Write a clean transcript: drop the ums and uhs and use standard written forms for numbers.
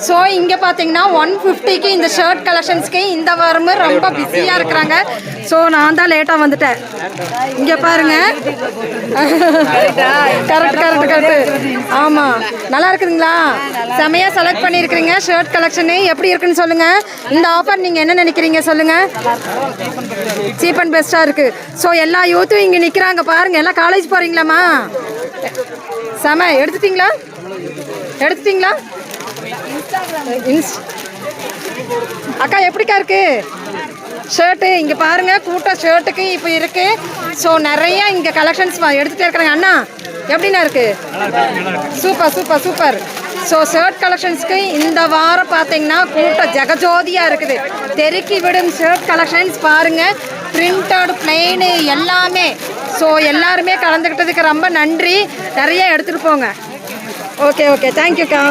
So இங்கே பார்த்தீங்கன்னா 150க்கு இந்த ஷர்ட் கலெக்ஷன்ஸ்க்கு இந்த வாரமும் ரொம்ப பிஸியாக இருக்கிறாங்க. ஸோ நான் தான் லேட்டாக வந்துட்டேன். இங்கே பாருங்க, கரெக்ட். ஆமாம், நல்லா இருக்குதுங்களா? செமையாக செலக்ட் பண்ணியிருக்கிறீங்க. ஷர்ட் கலெக்ஷனு எப்படி இருக்குன்னு சொல்லுங்கள். இந்த ஆஃபர் நீங்கள் என்ன நினைக்கிறீங்க சொல்லுங்கள். சீப் அண்ட் பெஸ்ட்டாக இருக்குது. ஸோ எல்லா யூத்தும் இங்கே நிற்கிறாங்க பாருங்கள். எல்லாம் காலேஜ் போகிறீங்களாம்மா? செம. எடுத்துட்டிங்களா? அக்கா எப்படிக்கா இருக்கு ஷர்ட்டு? இங்கே பாருங்கள், கூட்டம் ஷர்ட்டுக்கு இப்போ இருக்குது. ஸோ நிறைய இங்கே கலெக்ஷன்ஸ் எடுத்துகிட்டே இருக்கிறாங்க. அண்ணா எப்படின்னா இருக்குது? சூப்பர். ஸோ ஷர்ட் கலெக்ஷன்ஸ்க்கு இந்த வாரம் பார்த்தீங்கன்னா கூட்டம் ஜெகஜோதியாக இருக்குது. தெருக்கி விடும் ஷர்ட் கலெக்ஷன்ஸ் பாருங்கள். பிரிண்டட் பிளெயின் எல்லாமே. ஸோ எல்லாருமே கலந்துக்கிட்டதுக்கு ரொம்ப நன்றி. நிறைய எடுத்துகிட்டு போங்க. ஓகே தேங்க்யூக்கா.